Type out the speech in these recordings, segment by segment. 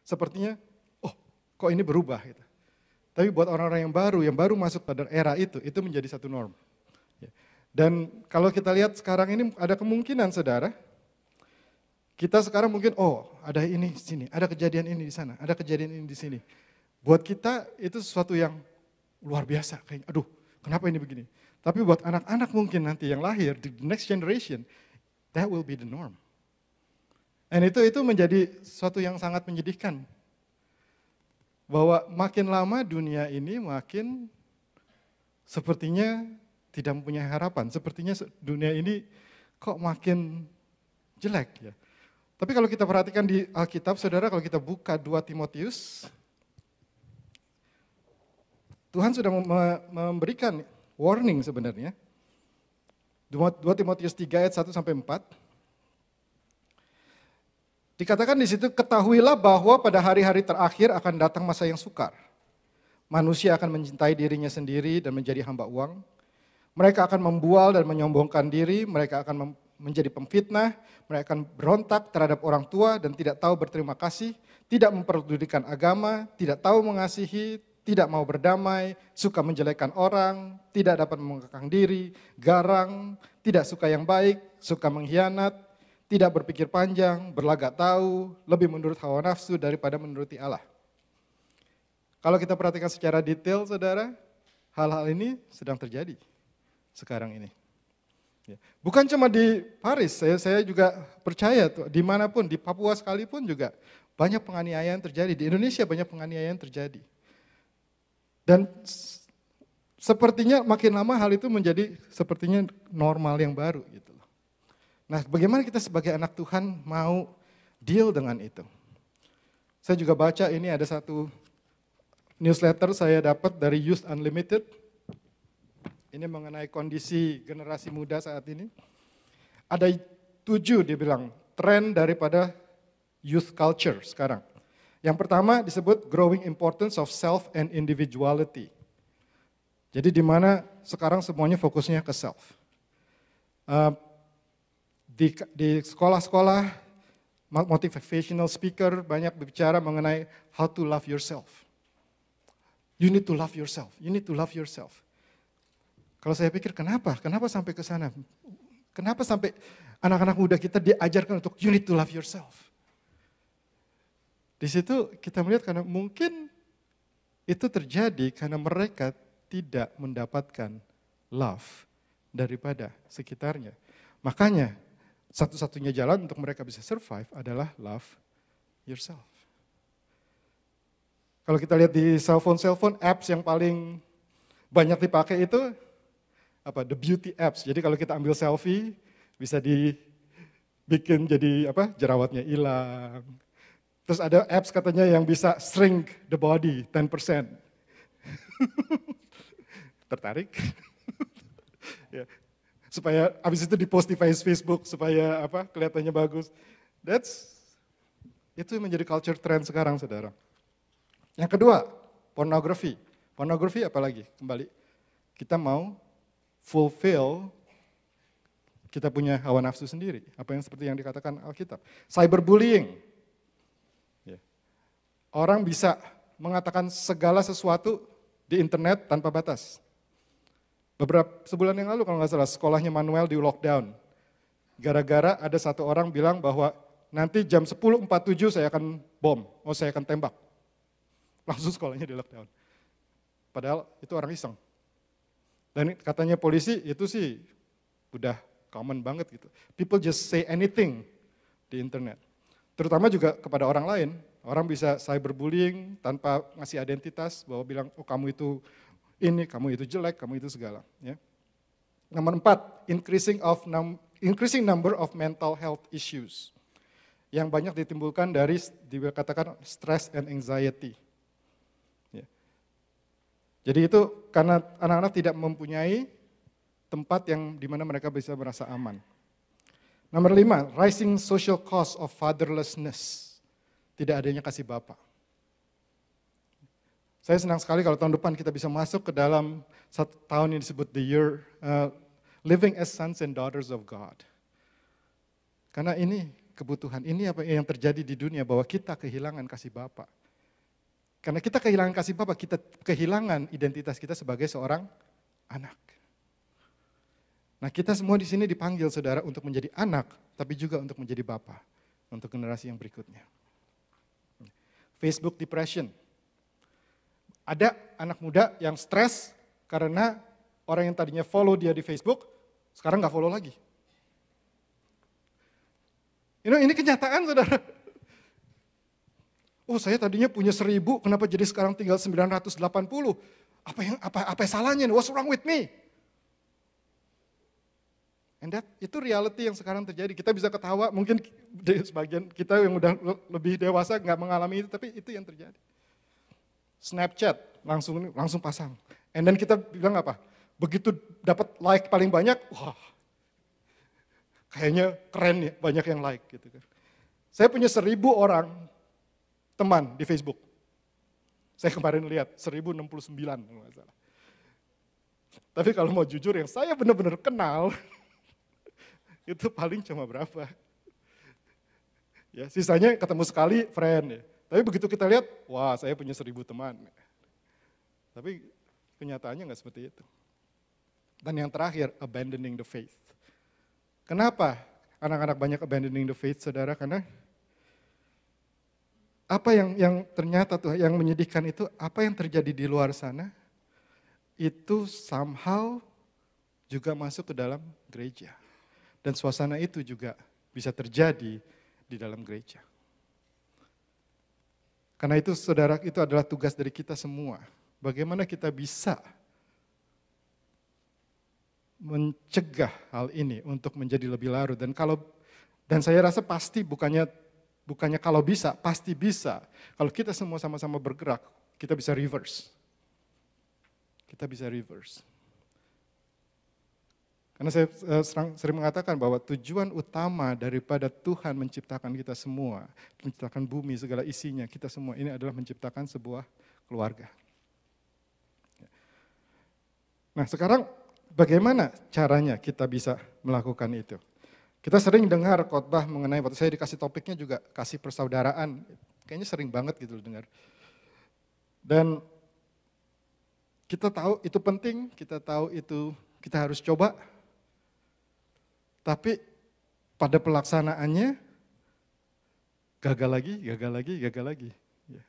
sepertinya, oh kok ini berubah gitu. Tapi buat orang-orang yang baru masuk pada era itu menjadi satu norm. Dan kalau kita lihat sekarang ini ada kemungkinan saudara, kita sekarang mungkin, oh ada ini di sini, ada kejadian ini di sana, ada kejadian ini di sini. Buat kita itu sesuatu yang luar biasa, kayak aduh kenapa ini begini. Tapi buat anak-anak mungkin nanti yang lahir, the next generation, that will be the norm. Dan itu menjadi sesuatu yang sangat menyedihkan. Bahwa makin lama dunia ini makin sepertinya tidak mempunyai harapan. Sepertinya dunia ini kok makin jelek ya. Tapi kalau kita perhatikan di Alkitab, saudara, kalau kita buka 2 Timotius, Tuhan sudah memberikan warning sebenarnya. 2 Timotius 3 ayat 1-4. Dikatakan di situ, ketahuilah bahwa pada hari-hari terakhir akan datang masa yang sukar. Manusia akan mencintai dirinya sendiri dan menjadi hamba uang. Mereka akan membual dan menyombongkan diri, mereka akan menjadi pemfitnah, mereka akan berontak terhadap orang tua dan tidak tahu berterima kasih, tidak memperdulikan agama, tidak tahu mengasihi, tidak mau berdamai, suka menjelekkan orang, tidak dapat mengekang diri, garang, tidak suka yang baik, suka mengkhianat, tidak berpikir panjang, berlagak tahu, lebih menurut hawa nafsu daripada menuruti Allah. Kalau kita perhatikan secara detail, saudara, hal-hal ini sedang terjadi sekarang ini. Bukan cuma di Paris, saya juga percaya dimanapun, di Papua sekalipun juga banyak penganiayaan terjadi, di Indonesia banyak penganiayaan terjadi. Dan sepertinya makin lama hal itu menjadi sepertinya normal yang baru gitu. Nah, bagaimana kita sebagai anak Tuhan mau deal dengan itu? Saya juga baca ini ada satu newsletter saya dapat dari Youth Unlimited. Ini mengenai kondisi generasi muda saat ini. Ada 7 dia bilang, tren daripada youth culture sekarang. Yang pertama disebut growing importance of self and individuality. Jadi di mana sekarang semuanya fokusnya ke self. Di sekolah-sekolah, motivational speaker banyak berbicara mengenai how to love yourself. You need to love yourself, you need to love yourself. Kalau saya pikir kenapa sampai ke sana? Kenapa sampai anak-anak muda kita diajarkan untuk you need to love yourself? Di situ kita melihat karena mungkin itu terjadi karena mereka tidak mendapatkan love daripada sekitarnya. Makanya satu-satunya jalan untuk mereka bisa survive adalah love yourself. Kalau kita lihat di cellphone apps yang paling banyak dipakai itu apa? The beauty apps. Jadi kalau kita ambil selfie bisa dibikin jadi apa? Jerawatnya hilang. Terus ada apps katanya yang bisa shrink the body 10%. Tertarik? Ya. Supaya abis itu dipost di Facebook supaya apa kelihatannya bagus. Itu menjadi culture trend sekarang, saudara. Yang kedua, pornografi. Pornografi apalagi? Kembali, kita mau fulfill kita punya hawa nafsu sendiri. Apa yang seperti yang dikatakan Alkitab. Cyberbullying. Orang bisa mengatakan segala sesuatu di internet tanpa batas. Sebulan yang lalu kalau nggak salah sekolahnya Manuel di lockdown. Gara-gara ada satu orang bilang bahwa nanti jam 10.47 saya akan bom, saya akan tembak. Langsung sekolahnya di lockdown. Padahal itu orang iseng. Dan katanya polisi itu sih udah common banget gitu. People just say anything di internet. Terutama juga kepada orang lain. Orang bisa cyberbullying tanpa ngasih identitas bahwa bilang, oh kamu itu ini, kamu itu jelek, kamu itu segala. Ya. Nomor 4, increasing number of mental health issues. Yang banyak ditimbulkan dari, dikatakan stress and anxiety. Ya. Jadi itu karena anak-anak tidak mempunyai tempat yang dimana mereka bisa merasa aman. Nomor 5, rising social cost of fatherlessness. Tidak adanya kasih Bapa. Saya senang sekali kalau tahun depan kita bisa masuk ke dalam satu tahun yang disebut the year Living as Sons and Daughters of God. Karena ini kebutuhan. Ini apa yang terjadi di dunia, bahwa kita kehilangan kasih Bapa. Karena kita kehilangan kasih Bapa, kita kehilangan identitas kita sebagai seorang anak. Nah, kita semua di sini dipanggil, saudara, untuk menjadi anak, tapi juga untuk menjadi Bapa untuk generasi yang berikutnya. Facebook depression. Ada anak muda yang stres karena orang yang tadinya follow dia di Facebook, sekarang nggak follow lagi. Ini kenyataan, saudara. Oh, saya tadinya punya 1.000, kenapa jadi sekarang tinggal 980? Apa salahnya? What's wrong with me? And itu reality yang sekarang terjadi. Kita bisa ketawa, mungkin sebagian kita yang udah lebih dewasa nggak mengalami itu, tapi itu yang terjadi. Snapchat langsung pasang. And then kita bilang apa? Begitu dapat like paling banyak, wah, kayaknya keren ya, banyak yang like gitu kan. Saya punya 1.000 orang teman di Facebook. Saya kemarin lihat 1.069 kalau nggak salah. Tapi kalau mau jujur, yang saya benar-benar kenal itu paling cuma berapa? Ya, sisanya ketemu sekali friend ya. Tapi begitu kita lihat, wah, saya punya 1.000 teman. Tapi kenyataannya nggak seperti itu. Dan yang terakhir, abandoning the faith. Kenapa anak-anak banyak abandoning the faith, saudara? Karena apa yang ternyata tuh yang menyedihkan itu, apa yang terjadi di luar sana, itu somehow juga masuk ke dalam gereja. Dan suasana itu juga bisa terjadi di dalam gereja. Karena itu, saudara, itu adalah tugas dari kita semua. Bagaimana kita bisa mencegah hal ini untuk menjadi lebih larut. Dan saya rasa pasti bukannya kalau bisa, pasti bisa. Kalau kita semua sama-sama bergerak, kita bisa reverse. Kita bisa reverse. Karena saya sering mengatakan bahwa tujuan utama daripada Tuhan menciptakan kita semua, menciptakan bumi, segala isinya, kita semua ini adalah menciptakan sebuah keluarga. Nah, sekarang bagaimana caranya kita bisa melakukan itu? Kita sering dengar khotbah mengenai, waktu saya dikasih topiknya juga kasih persaudaraan, kayaknya sering banget gitu dengar. Dan kita tahu itu penting, kita tahu itu kita harus coba, tapi pada pelaksanaannya gagal lagi. Ya.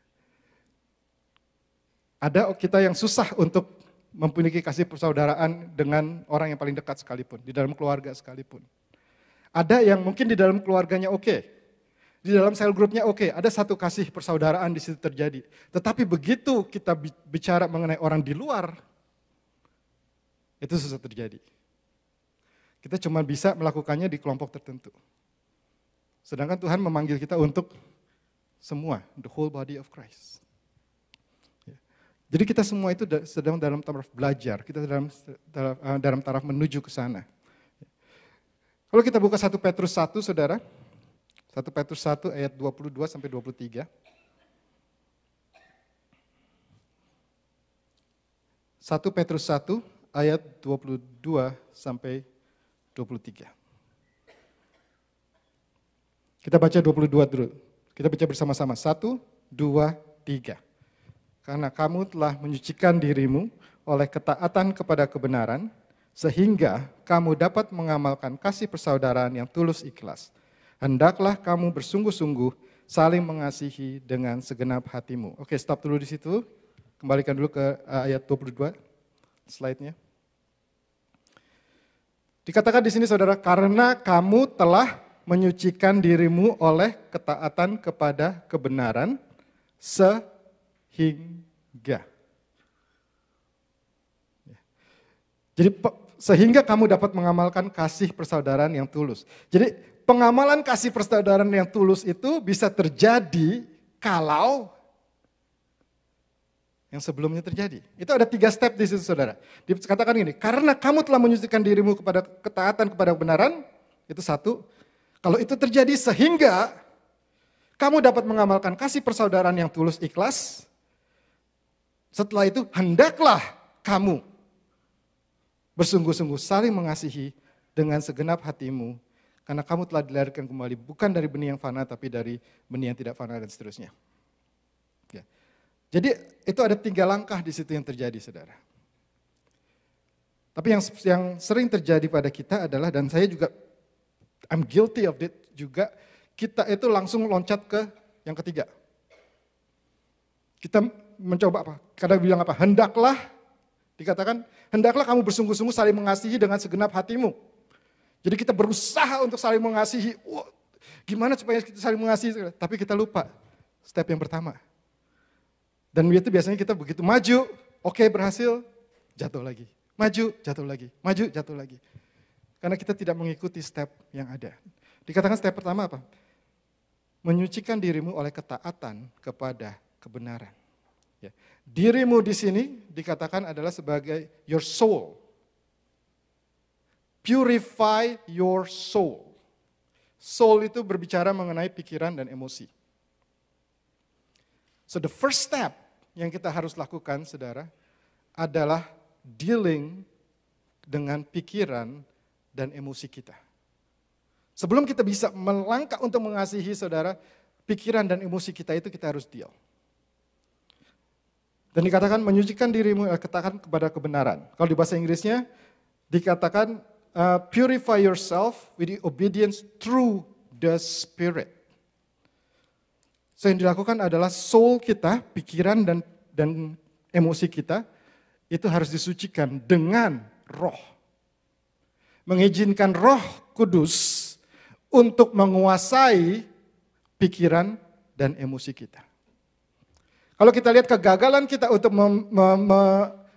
Ada kita yang susah untuk mempunyai kasih persaudaraan dengan orang yang paling dekat sekalipun, di dalam keluarga sekalipun. Ada yang mungkin di dalam keluarganya oke, di dalam sel grupnya oke, ada satu kasih persaudaraan di situ terjadi. Tetapi begitu kita bicara mengenai orang di luar, itu susah terjadi. Kita cuma bisa melakukannya di kelompok tertentu. Sedangkan Tuhan memanggil kita untuk semua, the whole body of Christ. Jadi kita semua itu sedang dalam taraf belajar, kita dalam taraf menuju ke sana. Kalau kita buka 1 Petrus 1, saudara, 1 Petrus 1 ayat 22 sampai 23. 1 Petrus 1 ayat 22 sampai 23. Kita baca 22 dulu. Kita baca bersama-sama. 1, 2, 3. Karena kamu telah menyucikan dirimu oleh ketaatan kepada kebenaran, sehingga kamu dapat mengamalkan kasih persaudaraan yang tulus ikhlas. Hendaklah kamu bersungguh-sungguh saling mengasihi dengan segenap hatimu. Oke, stop dulu di situ. Kembalikan dulu ke ayat 22, slide-nya. Dikatakan di sini, saudara, karena kamu telah menyucikan dirimu oleh ketaatan kepada kebenaran, sehingga. Jadi sehingga kamu dapat mengamalkan kasih persaudaraan yang tulus. Jadi pengamalan kasih persaudaraan yang tulus itu bisa terjadi kalau yang sebelumnya terjadi. Itu ada 3 step di situ, saudara. Dikatakan gini, karena kamu telah menyucikan dirimu kepada ketaatan kepada kebenaran, itu 1. Kalau itu terjadi sehingga kamu dapat mengamalkan kasih persaudaraan yang tulus ikhlas, setelah itu hendaklah kamu bersungguh-sungguh saling mengasihi dengan segenap hatimu, Karena kamu telah dilahirkan kembali bukan dari benih yang fana, tapi dari benih yang tidak fana dan seterusnya. Ya. Jadi itu ada 3 langkah di situ yang terjadi, saudara. Tapi yang sering terjadi pada kita adalah, dan saya juga, I'm guilty of it juga, kita itu langsung loncat ke yang ketiga. Kita mencoba apa? Kadang bilang apa? Dikatakan, hendaklah kamu bersungguh-sungguh saling mengasihi dengan segenap hatimu. Jadi kita berusaha untuk saling mengasihi. Gimana supaya kita saling mengasihi? Tapi kita lupa step yang pertama. Dan itu biasanya kita begitu maju, oke, berhasil, jatuh lagi. Maju, jatuh lagi. Maju, jatuh lagi. Karena kita tidak mengikuti step yang ada. Dikatakan step pertama apa? Menyucikan dirimu oleh ketaatan kepada kebenaran. Ya. Dirimu di sini dikatakan adalah sebagai your soul. Purify your soul. Soul itu berbicara mengenai pikiran dan emosi. So the first step yang kita harus lakukan, saudara, adalah dealing dengan pikiran dan emosi kita. Sebelum kita bisa melangkah untuk mengasihi, saudara, pikiran dan emosi kita itu kita harus deal. Dan dikatakan menyucikan dirimu, katakan kepada kebenaran. Kalau di bahasa Inggrisnya dikatakan purify yourself with the obedience through the Spirit. So yang dilakukan adalah soul kita, pikiran dan emosi kita, itu harus disucikan dengan roh. Mengizinkan Roh Kudus untuk menguasai pikiran dan emosi kita. Kalau kita lihat kegagalan kita untuk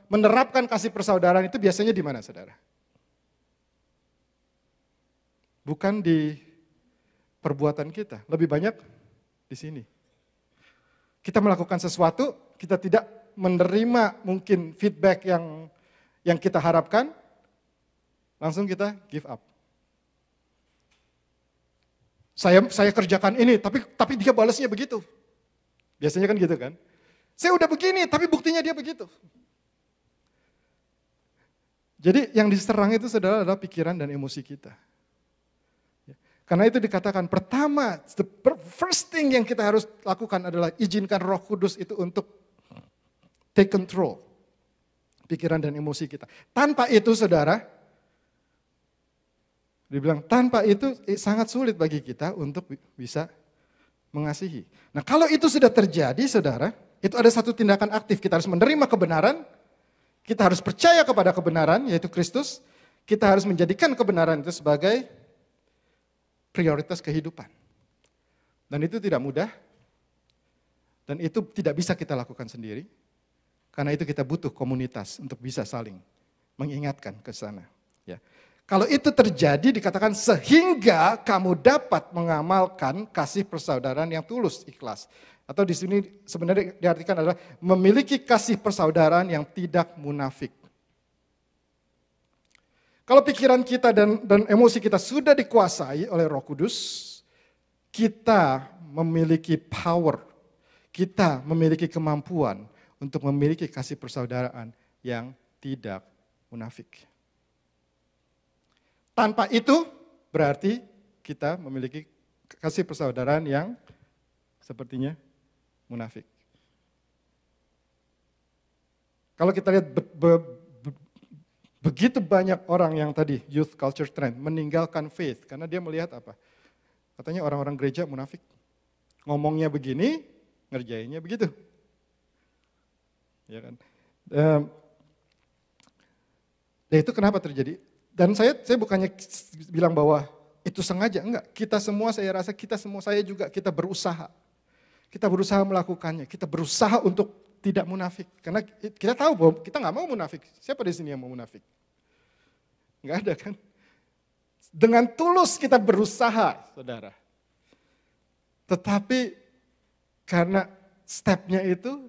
menerapkan kasih persaudaraan itu biasanya di mana, saudara? Bukan di perbuatan kita, lebih banyak di sini. Kita melakukan sesuatu, kita tidak menerima mungkin feedback yang kita harapkan, langsung kita give up. Saya kerjakan ini, tapi dia balasnya begitu. Biasanya kan gitu kan. Saya udah begini, tapi buktinya dia begitu. Jadi yang diserang itu adalah pikiran dan emosi kita. Karena itu dikatakan pertama, the first thing yang kita harus lakukan adalah izinkan Roh Kudus itu untuk take control pikiran dan emosi kita. Tanpa itu, saudara, dibilang tanpa itu sangat sulit bagi kita untuk bisa mengasihi. Nah, kalau itu sudah terjadi, saudara, itu ada satu tindakan aktif. Kita harus menerima kebenaran, kita harus percaya kepada kebenaran, yaitu Kristus. Kita harus menjadikan kebenaran itu sebagai prioritas kehidupan. Dan itu tidak mudah, dan itu tidak bisa kita lakukan sendiri. Karena itu kita butuh komunitas untuk bisa saling mengingatkan ke sana. Ya. Kalau itu terjadi dikatakan sehingga kamu dapat mengamalkan kasih persaudaraan yang tulus, ikhlas. Atau di sini sebenarnya diartikan adalah memiliki kasih persaudaraan yang tidak munafik. Kalau pikiran kita dan emosi kita sudah dikuasai oleh Roh Kudus, kita memiliki power, kita memiliki kemampuan untuk memiliki kasih persaudaraan yang tidak munafik. Tanpa itu berarti kita memiliki kasih persaudaraan yang sepertinya munafik. Kalau kita lihat begitu banyak orang yang tadi youth culture trend meninggalkan faith karena dia melihat apa? Katanya orang-orang gereja munafik. Ngomongnya begini, ngerjainnya begitu. Ya kan? Dan itu kenapa terjadi? Dan saya bukannya bilang bahwa itu sengaja, enggak. Kita semua, saya rasa kita semua, saya juga kita berusaha. Kita berusaha melakukannya, kita berusaha untuk tidak munafik. Karena kita tahu bahwa kita nggak mau munafik. Siapa di sini yang mau munafik? Nggak ada kan? Dengan tulus kita berusaha, saudara. Tetapi karena stepnya itu,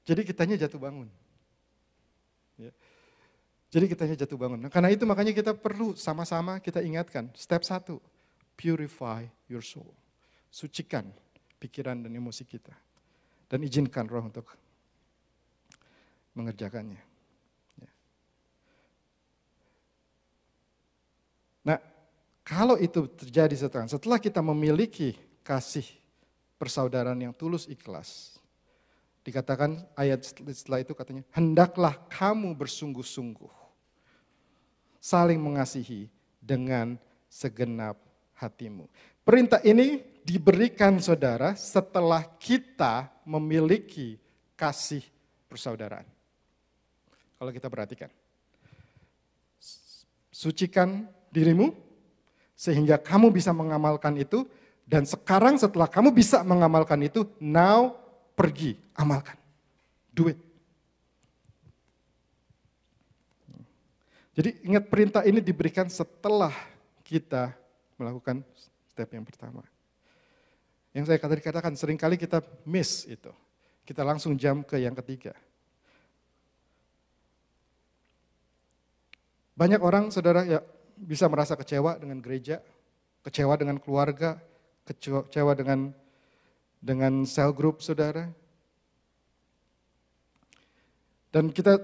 jadi kitanya jatuh bangun. Ya. Jadi kitanya jatuh bangun. Nah, karena itu makanya kita perlu sama-sama kita ingatkan. Step 1, purify your soul. Sucikan pikiran dan emosi kita. Dan izinkan Roh untuk mengerjakannya. Ya. Nah, Kalau itu terjadi setelah kita memiliki kasih persaudaraan yang tulus ikhlas, dikatakan ayat setelah itu katanya, hendaklah kamu bersungguh-sungguh saling mengasihi dengan segenap hatimu. Perintah ini diberikan saudara setelah kita memiliki kasih persaudaraan. Kalau kita perhatikan. Sucikan dirimu sehingga kamu bisa mengamalkan itu, dan sekarang setelah kamu bisa mengamalkan itu, now pergi, amalkan. Do it. Jadi ingat, perintah ini diberikan setelah kita melakukan step yang pertama. Yang saya tadi katakan, seringkali kita miss itu. Kita langsung jump ke yang ketiga. Banyak orang, saudara, ya bisa merasa kecewa dengan gereja, kecewa dengan keluarga, kecewa dengan cell group, saudara. Dan kita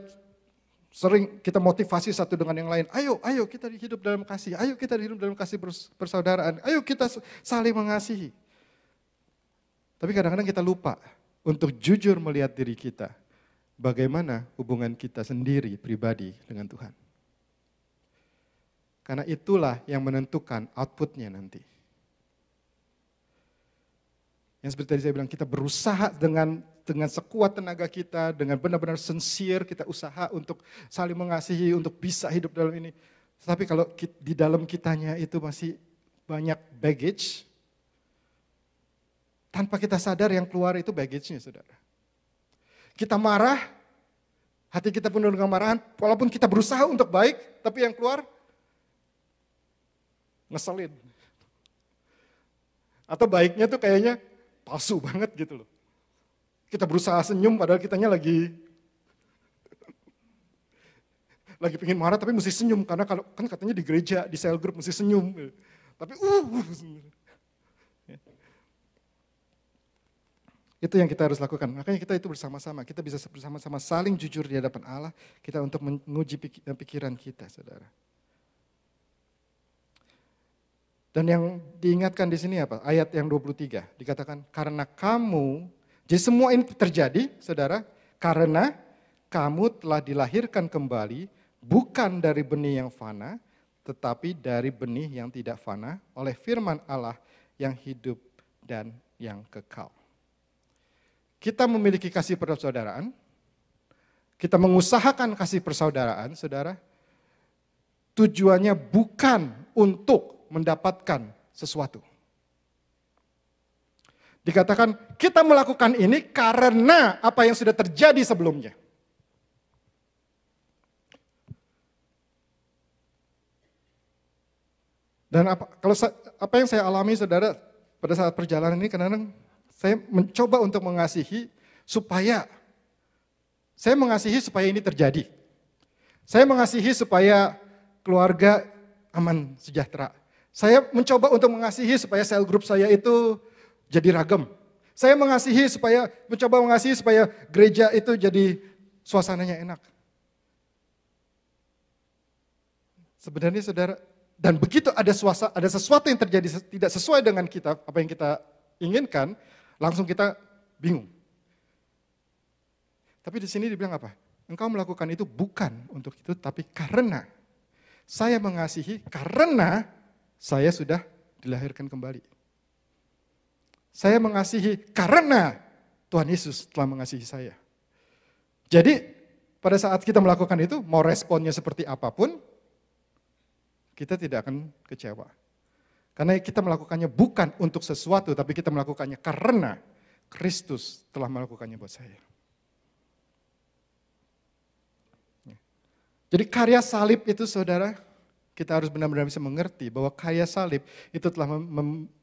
motivasi satu dengan yang lain. Ayo kita hidup dalam kasih. Ayo kita hidup dalam kasih persaudaraan. Ayo kita saling mengasihi. Tapi kadang-kadang kita lupa untuk jujur melihat diri kita. Bagaimana hubungan kita sendiri pribadi dengan Tuhan. Karena itulah yang menentukan outputnya nanti. Yang seperti tadi saya bilang, kita berusaha dengan sekuat tenaga kita, dengan benar-benar sincere, kita usaha untuk saling mengasihi, untuk bisa hidup dalam ini. Tapi kalau di dalam kitanya itu masih banyak baggage, tanpa kita sadar yang keluar itu baggage-nya, saudara. Kita marah, hati kita penuh dengan marahan, walaupun kita berusaha untuk baik, tapi yang keluar ngeselin. Atau baiknya tuh kayaknya palsu banget gitu loh. Kita berusaha senyum padahal kitanya lagi pengen marah tapi mesti senyum. Karena kalau kan katanya di gereja, di cell group mesti senyum. Tapi itu yang kita harus lakukan. Makanya kita itu bersama-sama. Kita bisa bersama-sama saling jujur di hadapan Allah. Kita untuk menguji pikiran kita, saudara. Dan yang diingatkan di sini apa? Ayat yang 23 dikatakan karena kamu, jadi semua ini terjadi, saudara, karena kamu telah dilahirkan kembali bukan dari benih yang fana, tetapi dari benih yang tidak fana oleh firman Allah yang hidup dan yang kekal. Kita memiliki kasih persaudaraan, kita mengusahakan kasih persaudaraan, saudara. Tujuannya bukan untuk mendapatkan sesuatu. Dikatakan kita melakukan ini karena apa yang sudah terjadi sebelumnya. Dan apa yang saya alami, saudara, pada saat perjalanan ini kadang-kadang saya mencoba untuk mengasihi supaya ini terjadi. Saya mengasihi supaya keluarga aman, sejahtera. Saya mencoba untuk mengasihi supaya sel grup saya itu jadi ragam. Saya mencoba mengasihi supaya gereja itu jadi suasananya enak. Sebenarnya, saudara, dan begitu ada sesuatu yang terjadi tidak sesuai dengan kita, apa yang kita inginkan, langsung kita bingung. Tapi di sini dibilang apa? Engkau melakukan itu bukan untuk itu, tapi karena saya mengasihi, karena saya sudah dilahirkan kembali. Saya mengasihi karena Tuhan Yesus telah mengasihi saya. Jadi pada saat kita melakukan itu, mau responnya seperti apapun, kita tidak akan kecewa. Karena kita melakukannya bukan untuk sesuatu, tapi kita melakukannya karena Kristus telah melakukannya buat saya. Jadi karya salib itu, saudara, kita harus benar-benar bisa mengerti bahwa karya salib itu telah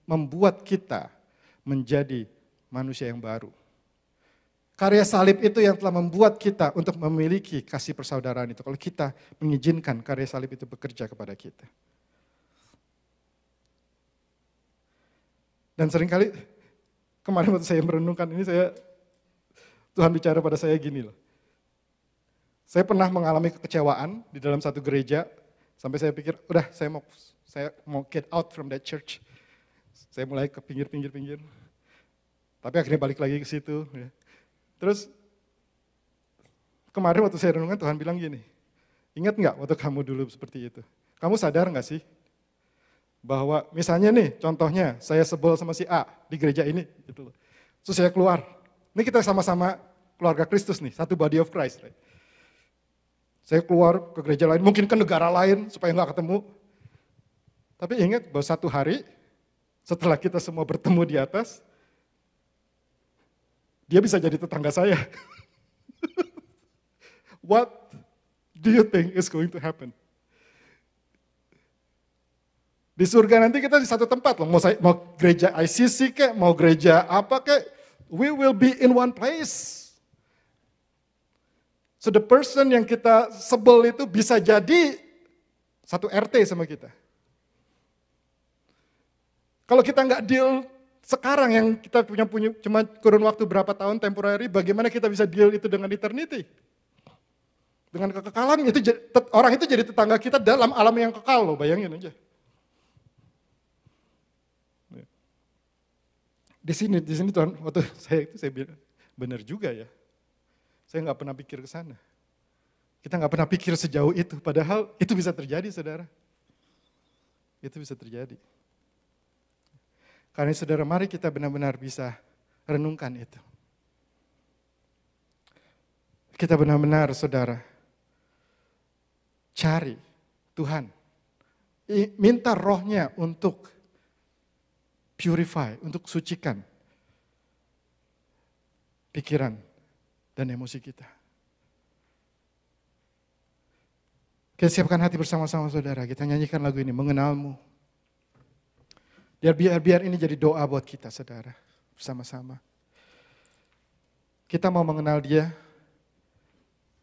membuat kita menjadi manusia yang baru. Karya salib itu yang telah membuat kita untuk memiliki kasih persaudaraan itu. Kalau kita mengizinkan karya salib itu bekerja kepada kita. Dan seringkali kemarin waktu saya merenungkan ini, Tuhan bicara pada saya gini loh. Saya pernah mengalami kekecewaan di dalam satu gereja, sampai saya pikir, udah saya Saya mau get out from that church. Saya mulai ke pinggir. Tapi akhirnya balik lagi ke situ. Ya. Terus kemarin waktu saya renungan Tuhan bilang gini, ingat nggak waktu kamu dulu seperti itu? Kamu sadar nggak sih bahwa misalnya nih contohnya saya sebel sama si A di gereja ini, gitu loh. Terus saya keluar. Ini kita sama-sama keluarga Kristus nih, satu body of Christ. Right? Saya keluar ke gereja lain, mungkin ke negara lain supaya nggak ketemu. Tapi ingat bahwa satu hari setelah kita semua bertemu di atas, dia bisa jadi tetangga saya. What do you think is going to happen? Di surga nanti kita di satu tempat loh, mau gereja ICC kek, mau gereja apa kek, we will be in one place. So the person yang kita sebel itu bisa jadi satu RT sama kita. Kalau kita nggak deal sekarang yang kita punya cuma kurun waktu berapa tahun temporary, bagaimana kita bisa deal itu dengan eternity? Dengan kekekalan, orang itu jadi tetangga kita dalam alam yang kekal loh, bayangin aja. Di sini Tuhan, waktu saya bilang, benar juga ya. Saya nggak pernah pikir ke sana. Kita nggak pernah pikir sejauh itu, padahal itu bisa terjadi, saudara. Itu bisa terjadi. Karena saudara, mari kita benar-benar bisa renungkan itu. Kita benar-benar, saudara, cari Tuhan. Minta rohnya untuk purify, untuk sucikan pikiran dan emosi kita. Kita siapkan hati bersama-sama saudara, kita nyanyikan lagu ini, Mengenalmu. Biar ini jadi doa buat kita saudara, bersama-sama. Kita mau mengenal Dia,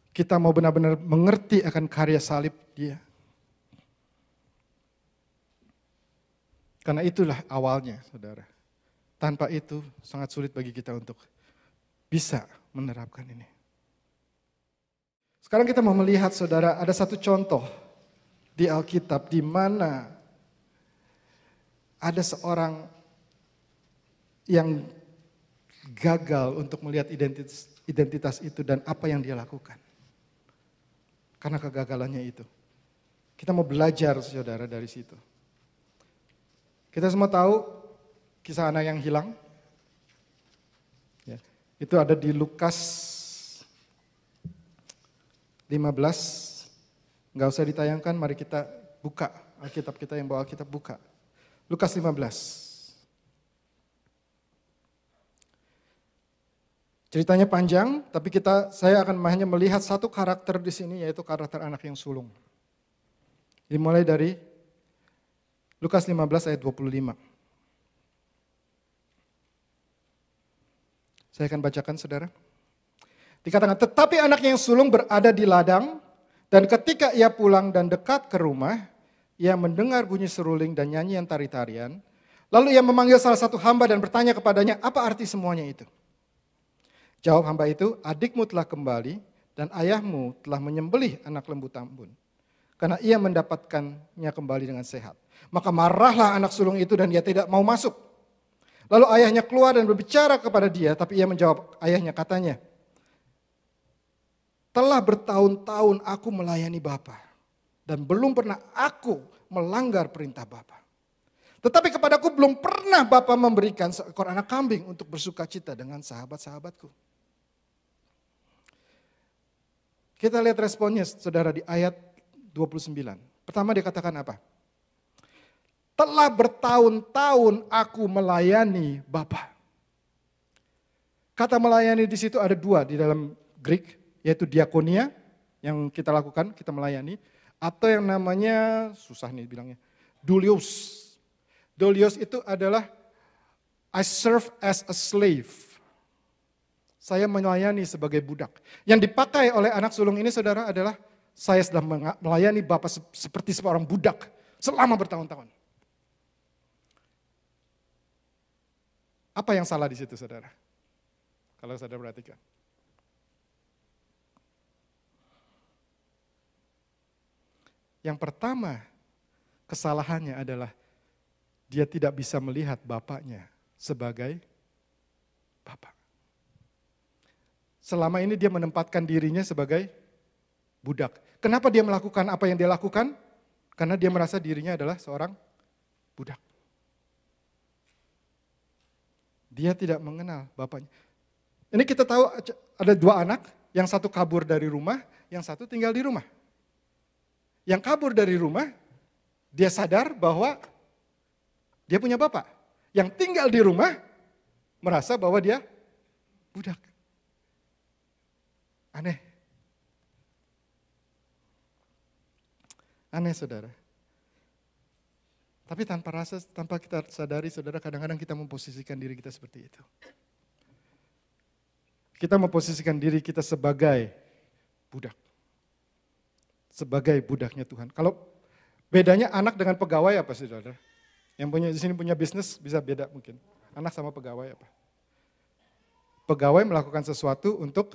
kita mau benar-benar mengerti akan karya salib Dia. Karena itulah awalnya saudara. Tanpa itu sangat sulit bagi kita untuk bisa menerapkan ini. Sekarang kita mau melihat saudara, ada satu contoh di Alkitab di mana ada seorang yang gagal untuk melihat identitas itu dan apa yang dia lakukan. Karena kegagalannya itu. Kita mau belajar saudara dari situ. Kita semua tahu kisah anak yang hilang. Ya, itu ada di Lukas 15. Nggak usah ditayangkan, mari kita buka Alkitab kita, yang bawa Alkitab buka. Lukas 15. Ceritanya panjang, tapi saya akan hanya melihat satu karakter di sini, yaitu karakter anak yang sulung. Dimulai dari Lukas 15 ayat 25. Saya akan bacakan saudara. Dikatakan, tetapi anak yang sulung berada di ladang, dan ketika ia pulang dan dekat ke rumah, ia mendengar bunyi seruling dan nyanyian tari-tarian. Lalu ia memanggil salah satu hamba dan bertanya kepadanya, apa arti semuanya itu? Jawab hamba itu, adikmu telah kembali dan ayahmu telah menyembelih anak lembu tambun. Karena ia mendapatkannya kembali dengan sehat. Maka marahlah anak sulung itu dan dia tidak mau masuk. Lalu ayahnya keluar dan berbicara kepada dia, tapi ia menjawab ayahnya, katanya, telah bertahun-tahun aku melayani Bapa dan belum pernah aku melanggar perintah Bapa. Tetapi kepadaku belum pernah Bapa memberikan seekor anak kambing untuk bersukacita dengan sahabat-sahabatku. Kita lihat responnya saudara di ayat 29. Pertama dia katakan apa? Telah bertahun-tahun aku melayani Bapa. Kata melayani di situ ada dua di dalam Greek, yaitu diakonia yang kita lakukan, kita melayani, atau yang namanya, susah nih bilangnya, doulios. Doulios itu adalah I serve as a slave. Saya melayani sebagai budak. Yang dipakai oleh anak sulung ini saudara adalah saya sedang melayani Bapa seperti seorang budak selama bertahun-tahun. Apa yang salah di situ saudara? Kalau saudara perhatikan. Yang pertama, kesalahannya adalah dia tidak bisa melihat bapaknya sebagai bapak. Selama ini dia menempatkan dirinya sebagai budak. Kenapa dia melakukan apa yang dia lakukan? Karena dia merasa dirinya adalah seorang budak. Dia tidak mengenal bapaknya. Ini kita tahu ada dua anak, yang satu kabur dari rumah, yang satu tinggal di rumah. Yang kabur dari rumah, dia sadar bahwa dia punya bapak. Yang tinggal di rumah, merasa bahwa dia budak. Aneh. Aneh, saudara. Tapi tanpa kita sadari, saudara, kadang-kadang kita memposisikan diri kita seperti itu. Kita memposisikan diri kita sebagai budak. Sebagai budaknya Tuhan. Kalau bedanya anak dengan pegawai apa sih, saudara? Yang di sini punya bisnis bisa beda mungkin. Anak sama pegawai apa? Pegawai melakukan sesuatu untuk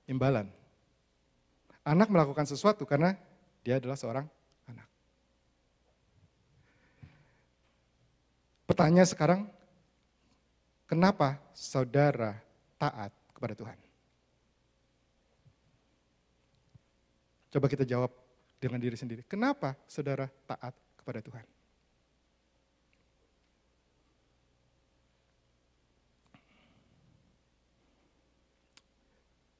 imbalan. Anak melakukan sesuatu karena dia adalah seorang anak. Pertanyaan sekarang, kenapa saudara taat kepada Tuhan? Coba kita jawab dengan diri sendiri. Kenapa saudara taat kepada Tuhan?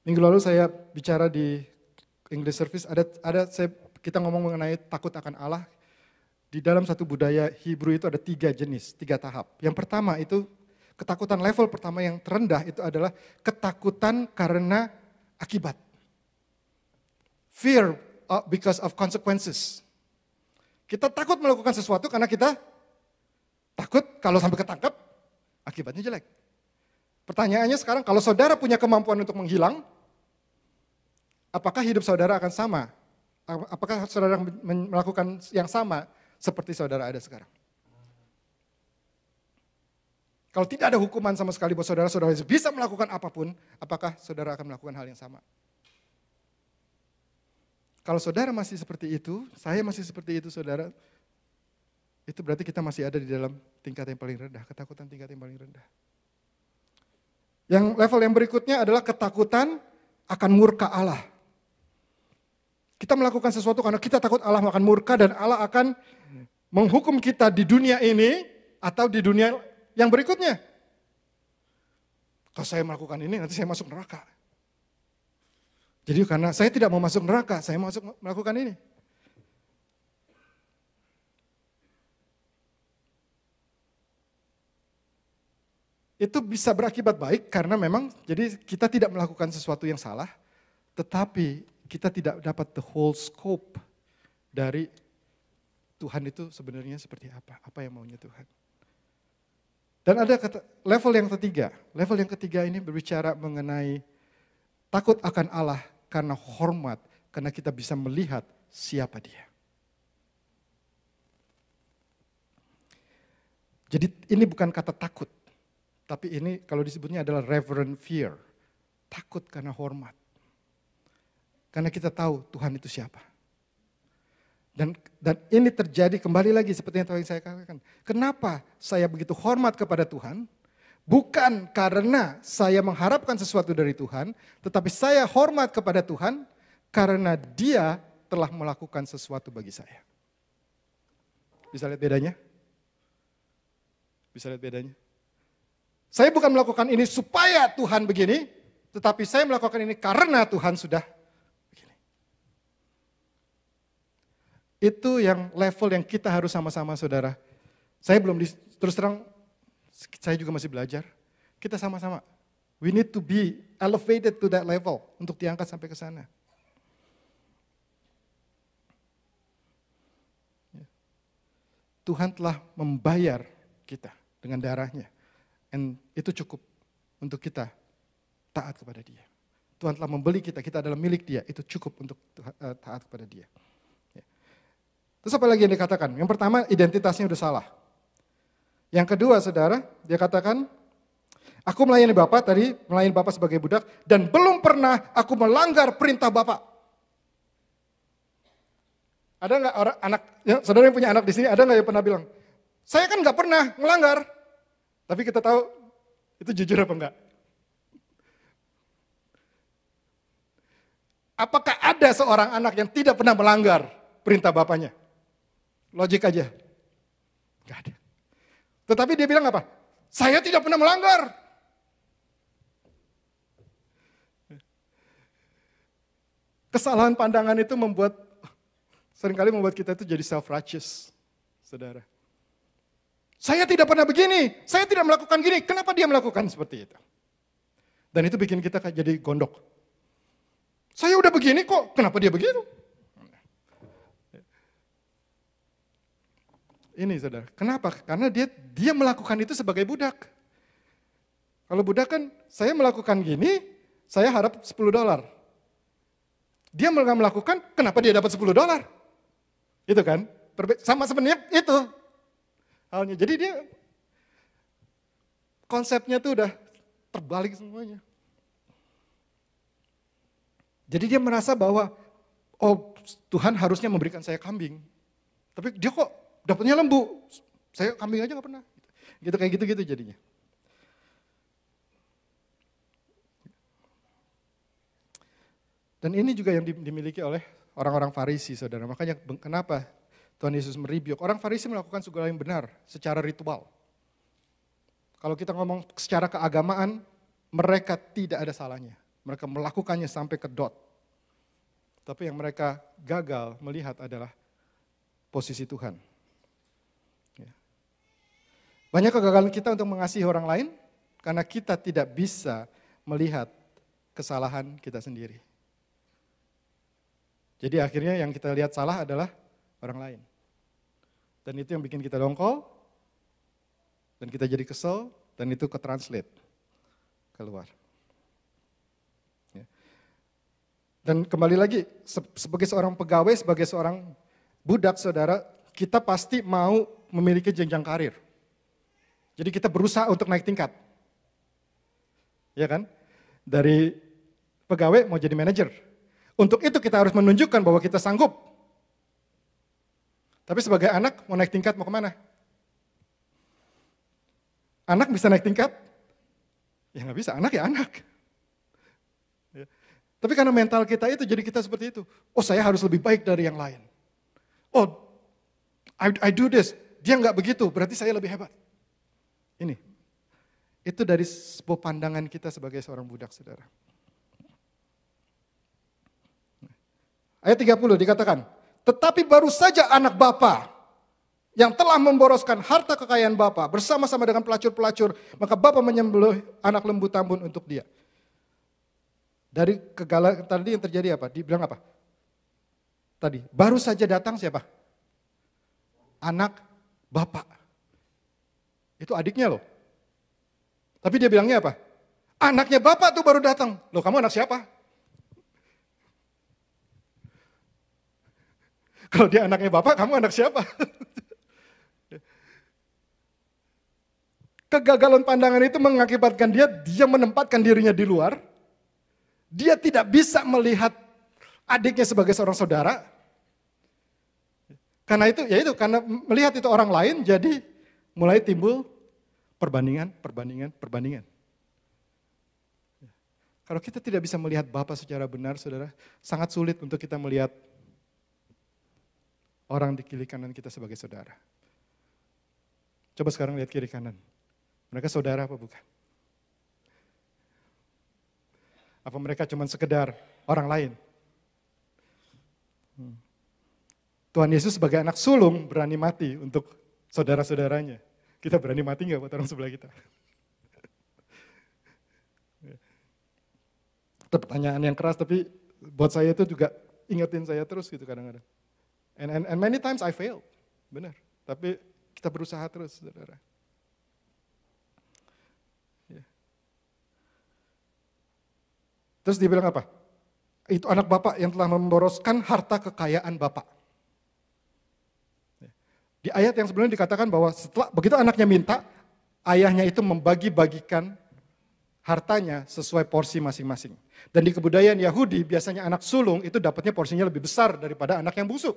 Minggu lalu saya bicara di English Service, kita ngomong mengenai takut akan Allah. Di dalam satu budaya Hebrew itu ada 3 jenis, 3 tahap. Yang pertama itu, ketakutan level pertama yang terendah itu adalah ketakutan karena akibat. Fear because of consequences. Kita takut melakukan sesuatu karena kita takut kalau sampai ketangkap, akibatnya jelek. Pertanyaannya sekarang, kalau saudara punya kemampuan untuk menghilang, apakah hidup saudara akan sama? Apakah saudara melakukan yang sama seperti saudara ada sekarang? Kalau tidak ada hukuman sama sekali buat saudara, saudara bisa melakukan apapun, apakah saudara akan melakukan hal yang sama? Kalau saudara masih seperti itu, saya masih seperti itu, saudara, itu berarti kita masih ada di dalam tingkat yang paling rendah, ketakutan tingkat yang paling rendah. Yang level yang berikutnya adalah ketakutan akan murka Allah. Kita melakukan sesuatu karena kita takut Allah akan murka dan Allah akan menghukum kita di dunia ini atau di dunia yang berikutnya. Kalau saya melakukan ini nanti saya masuk neraka. Jadi karena saya tidak mau masuk neraka, saya melakukan ini. Itu bisa berakibat baik karena memang jadi kita tidak melakukan sesuatu yang salah, tetapi kita tidak dapat the whole scope dari Tuhan itu sebenarnya seperti apa yang maunya Tuhan. Dan ada level yang ketiga ini berbicara mengenai takut akan Allah karena hormat, karena kita bisa melihat siapa Dia. Jadi ini bukan kata takut, tapi ini kalau disebutnya adalah reverent fear, takut karena hormat. Karena kita tahu Tuhan itu siapa. Dan ini terjadi kembali lagi seperti yang saya katakan. Kenapa saya begitu hormat kepada Tuhan? Bukan karena saya mengharapkan sesuatu dari Tuhan, tetapi saya hormat kepada Tuhan karena Dia telah melakukan sesuatu bagi saya. Bisa lihat bedanya? Bisa lihat bedanya? Saya bukan melakukan ini supaya Tuhan begini, tetapi saya melakukan ini karena Tuhan sudah begini. Itu yang level yang kita harus sama-sama, saudara. Saya belum, terus terang, saya juga masih belajar. Kita sama-sama. We need to be elevated to that level untuk diangkat sampai ke sana. Tuhan telah membayar kita dengan darahnya. And itu cukup untuk kita taat kepada Dia. Tuhan telah membeli kita, kita adalah milik Dia. Itu cukup untuk taat kepada Dia. Ya. Terus apa lagi yang dikatakan? Yang pertama, identitasnya udah salah. Yang kedua, saudara, dia katakan, aku melayani Bapa tadi, melayani Bapa sebagai budak, dan belum pernah aku melanggar perintah Bapa. Ada nggak orang anak, ya, saudara yang punya anak di sini, ada nggak yang pernah bilang, saya kan nggak pernah melanggar, tapi kita tahu itu jujur apa enggak? Apakah ada seorang anak yang tidak pernah melanggar perintah bapaknya? Logik aja. Nggak ada. Tetapi dia bilang apa? Saya tidak pernah melanggar. Kesalahan pandangan itu seringkali membuat kita itu jadi self-righteous, saudara. Saya tidak pernah begini, saya tidak melakukan gini, kenapa dia melakukan seperti itu? Dan itu bikin kita jadi gondok. Saya udah begini kok, kenapa dia begitu? Ini saudara, kenapa? Karena dia melakukan itu sebagai budak. Kalau budak kan, saya melakukan gini, saya harap $10. Dia nggak melakukan, kenapa dia dapat $10? Itu kan, sama sebenarnya itu halnya. Jadi dia konsepnya tuh udah terbalik semuanya. Jadi dia merasa bahwa, oh Tuhan harusnya memberikan saya kambing. Tapi dia kok dapatnya lembu. Saya kambing aja gak pernah. Gitu kayak gitu-gitu jadinya. Dan ini juga yang dimiliki oleh orang-orang Farisi, saudara. Makanya kenapa Tuhan Yesus merebuke. Orang Farisi melakukan segala yang benar secara ritual. Kalau kita ngomong secara keagamaan, mereka tidak ada salahnya. Mereka melakukannya sampai ke dot. Tapi yang mereka gagal melihat adalah posisi Tuhan. Banyak kegagalan kita untuk mengasihi orang lain karena kita tidak bisa melihat kesalahan kita sendiri. Jadi akhirnya yang kita lihat salah adalah orang lain. Dan itu yang bikin kita dongkol, dan kita jadi kesel, dan itu ke-translate keluar. Dan kembali lagi, sebagai seorang pegawai, sebagai seorang budak, saudara, kita pasti mau memiliki jenjang karir. Jadi kita berusaha untuk naik tingkat. Ya kan? Dari pegawai mau jadi manajer. Untuk itu kita harus menunjukkan bahwa kita sanggup. Tapi sebagai anak, mau naik tingkat mau kemana? Anak bisa naik tingkat? Ya nggak bisa, anak ya anak. Ya. Tapi karena mental kita itu, jadi kita seperti itu. Oh saya harus lebih baik dari yang lain. Oh, I do this, dia nggak begitu, berarti saya lebih hebat. Ini, itu dari sebuah pandangan kita sebagai seorang budak, saudara. Ayat 30 dikatakan, tetapi baru saja anak bapa yang telah memboroskan harta kekayaan bapa bersama-sama dengan pelacur-pelacur, maka bapa menyembelih anak lembu tambun untuk dia. Dari kegagalan tadi yang terjadi apa? Dibilang apa? Tadi, baru saja datang siapa? Anak bapak. Itu adiknya loh. Tapi dia bilangnya apa? Anaknya bapak tuh baru datang. Loh kamu anak siapa? Kalau dia anaknya bapak, kamu anak siapa? Kegagalan pandangan itu mengakibatkan dia menempatkan dirinya di luar. Dia tidak bisa melihat adiknya sebagai seorang saudara. Karena karena melihat itu orang lain, jadi mulai timbul perbandingan. Kalau kita tidak bisa melihat Bapa secara benar, saudara, sangat sulit untuk kita melihat orang di kiri kanan kita sebagai saudara. Coba sekarang lihat kiri kanan. Mereka saudara apa bukan? Apa mereka cuma sekedar orang lain? Tuhan Yesus sebagai anak sulung berani mati untuk saudara-saudaranya. Kita berani mati nggak buat orang sebelah kita? Itu pertanyaan yang keras, tapi buat saya itu juga ingetin saya terus gitu kadang-kadang. And many times I fail, benar. Tapi kita berusaha terus, saudara. Ya. Terus dia bilang apa? Itu anak bapak yang telah memboroskan harta kekayaan bapak. Di ayat yang sebelumnya dikatakan bahwa setelah begitu anaknya minta, ayahnya itu membagi-bagikan hartanya sesuai porsi masing-masing. Dan di kebudayaan Yahudi biasanya anak sulung itu dapatnya porsinya lebih besar daripada anak yang bungsu.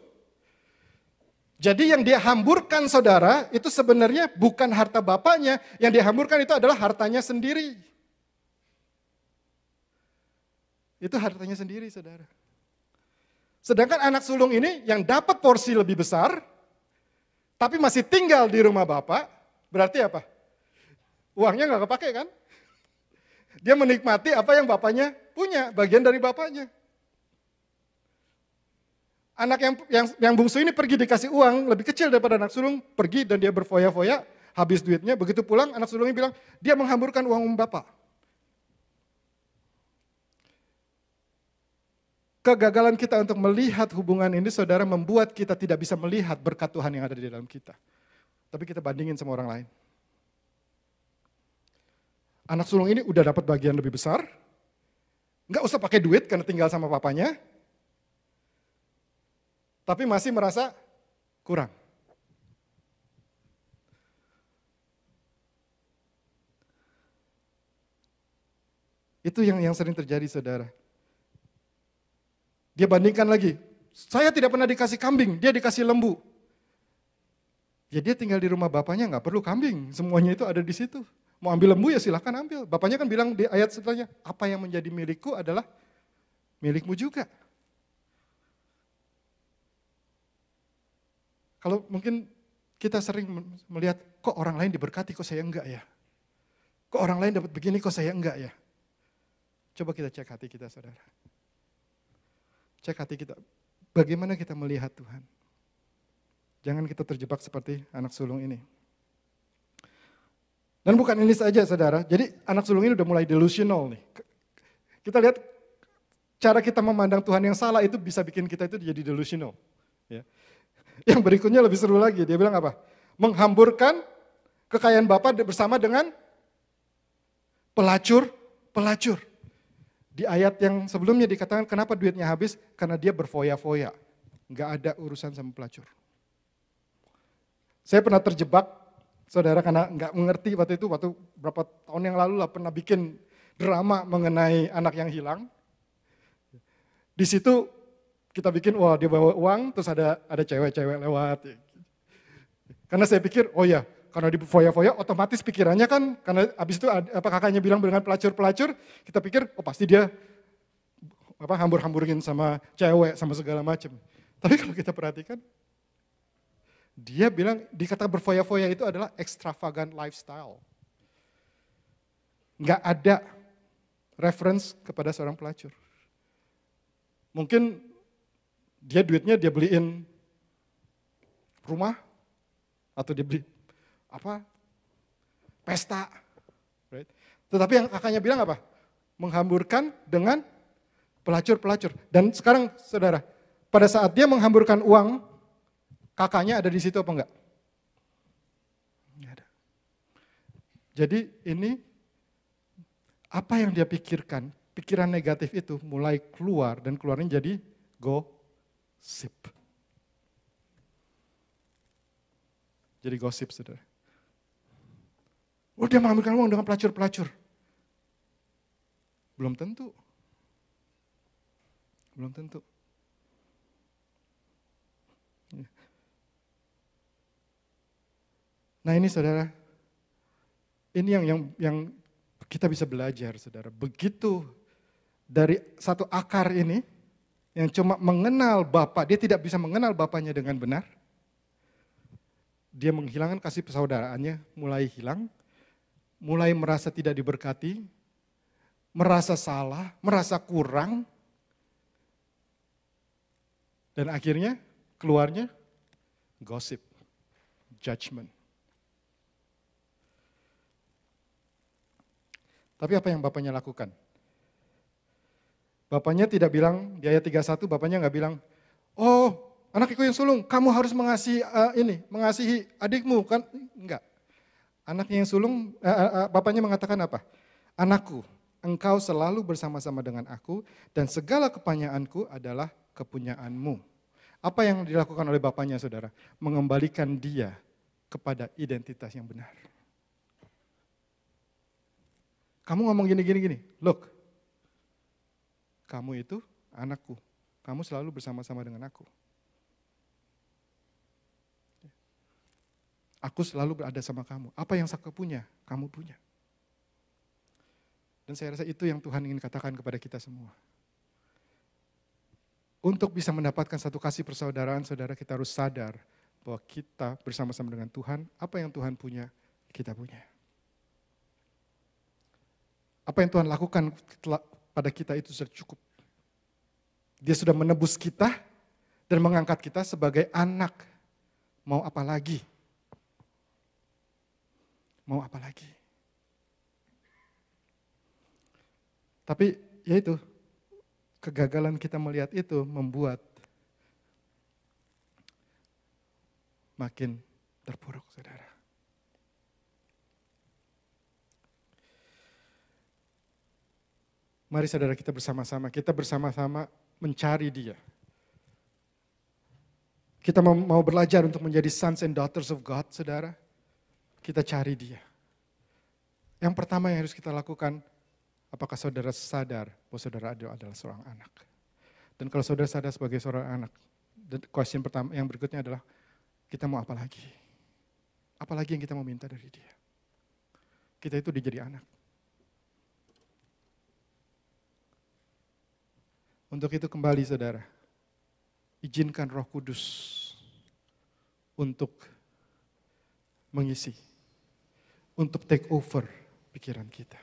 Jadi yang dia hamburkan saudara, itu sebenarnya bukan harta bapaknya, yang dia hamburkan itu adalah hartanya sendiri. Itu hartanya sendiri saudara. Sedangkan anak sulung ini yang dapat porsi lebih besar, tapi masih tinggal di rumah bapak, berarti apa? Uangnya nggak kepake kan? Dia menikmati apa yang bapaknya punya, bagian dari bapaknya. Anak yang bungsu ini pergi dikasih uang lebih kecil daripada anak sulung, pergi dan dia berfoya-foya, habis duitnya, begitu pulang anak sulungnya bilang, dia menghamburkan uang bapak. Kegagalan kita untuk melihat hubungan ini, saudara, membuat kita tidak bisa melihat berkat Tuhan yang ada di dalam kita. Tapi kita bandingin sama orang lain. Anak sulung ini udah dapat bagian lebih besar, nggak usah pakai duit karena tinggal sama papanya, tapi masih merasa kurang. Itu yang sering terjadi saudara. Dia bandingkan lagi, saya tidak pernah dikasih kambing, dia dikasih lembu. Ya dia tinggal di rumah bapaknya nggak perlu kambing, semuanya itu ada di situ. Mau ambil lembu ya silahkan ambil. Bapaknya kan bilang di ayat setelahnya, apa yang menjadi milikku adalah milikmu juga. Kalau mungkin kita sering melihat, kok orang lain diberkati, kok saya enggak ya? Kok orang lain dapat begini, kok saya enggak ya? Coba kita cek hati kita, saudara. Cek hati kita, bagaimana kita melihat Tuhan. Jangan kita terjebak seperti anak sulung ini. Dan bukan ini saja, saudara. Jadi anak sulung ini udah mulai delusional nih. Kita lihat cara kita memandang Tuhan yang salah itu bisa bikin kita itu jadi delusional. Ya. Yang berikutnya lebih seru lagi, dia bilang apa? Menghamburkan kekayaan Bapa bersama dengan pelacur. Di ayat yang sebelumnya dikatakan kenapa duitnya habis? Karena dia berfoya-foya. Nggak ada urusan sama pelacur. Saya pernah terjebak, saudara, karena nggak mengerti waktu berapa tahun yang lalu lah pernah bikin drama mengenai anak yang hilang. Di situ kita bikin, wah dia bawa uang, terus ada cewek-cewek lewat. Karena saya pikir, oh ya, karena di foya-foya otomatis pikirannya kan, karena abis itu apa kakaknya bilang dengan pelacur-pelacur, kita pikir, oh pasti dia hambur-hamburin sama cewek, sama segala macam. Tapi kalau kita perhatikan, dia bilang, di kata berfoya-foya itu adalah extravagant lifestyle. Nggak ada reference kepada seorang pelacur. Mungkin duitnya dia beliin rumah, atau dia beli pesta. Right? Tetapi yang kakaknya bilang apa? Menghamburkan dengan pelacur-pelacur. Dan sekarang saudara, pada saat dia menghamburkan uang, kakaknya ada di situ apa enggak? Enggak ada. Jadi ini apa yang dia pikirkan, pikiran negatif itu mulai keluar dan keluarnya jadi gosip. Jadi gosip, saudara. Oh dia mengambilkan uang dengan pelacur-pelacur. Belum tentu. Belum tentu. Nah ini saudara, ini yang kita bisa belajar saudara. Begitu dari satu akar ini, yang cuma mengenal Bapa, dia tidak bisa mengenal Bapaknya dengan benar. Dia menghilangkan kasih persaudaraannya, mulai hilang, mulai merasa tidak diberkati, merasa salah, merasa kurang, dan akhirnya keluarnya gosip, judgment. Tapi apa yang bapaknya lakukan? Bapaknya tidak bilang, di ayat 31 bapaknya nggak bilang, oh anakku yang sulung, kamu harus mengasihi adikmu, kan? Enggak. Anaknya yang sulung, bapaknya mengatakan apa? Anakku, engkau selalu bersama-sama dengan aku, dan segala kepunyaanku adalah kepunyaanmu. Apa yang dilakukan oleh bapaknya, saudara? Mengembalikan dia kepada identitas yang benar. Kamu ngomong gini, look, kamu itu anakku, kamu selalu bersama-sama dengan aku. Aku selalu berada sama kamu. Apa yang saya punya, kamu punya. Dan saya rasa itu yang Tuhan ingin katakan kepada kita semua. Untuk bisa mendapatkan satu kasih persaudaraan, saudara, kita harus sadar bahwa kita bersama-sama dengan Tuhan, apa yang Tuhan punya, kita punya. Apa yang Tuhan lakukan pada kita itu sudah cukup. Dia sudah menebus kita dan mengangkat kita sebagai anak. Mau apa lagi? Mau apa lagi? Tapi ya itu, kegagalan kita melihat itu membuat makin terpuruk, saudara. Mari saudara kita bersama-sama mencari Dia. Kita mau belajar untuk menjadi sons and daughters of God, saudara. Kita cari Dia. Yang pertama yang harus kita lakukan, apakah saudara sadar bahwa saudara adalah seorang anak? Dan kalau saudara sadar sebagai seorang anak, question pertama yang berikutnya adalah, kita mau apa lagi? Apa lagi yang kita mau minta dari Dia? Kita itu dijadi anak. Untuk itu kembali saudara, izinkan Roh Kudus untuk mengisi, untuk take over pikiran kita.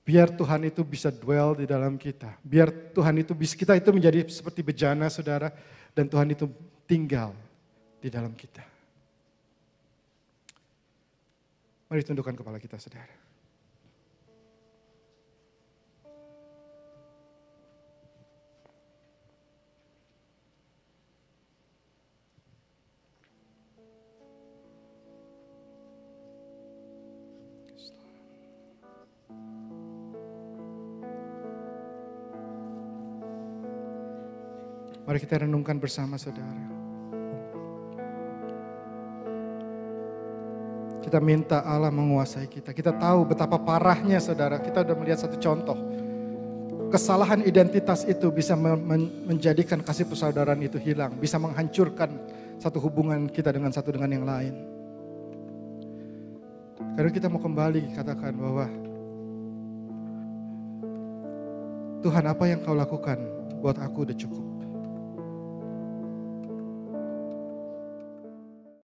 Biar Tuhan itu bisa dwell di dalam kita. Biar Tuhan itu kita itu menjadi seperti bejana saudara, dan Tuhan itu tinggal di dalam kita. Mari tundukkan kepala kita saudara. Mari kita renungkan bersama saudara. Kita minta Allah menguasai kita. Kita tahu betapa parahnya saudara. Kita sudah melihat satu contoh. Kesalahan identitas itu bisa menjadikan kasih persaudaraan itu hilang. Bisa menghancurkan satu hubungan kita dengan satu dengan yang lain. Karena kita mau kembali katakan bahwa Tuhan, apa yang kau lakukan buat aku udah cukup.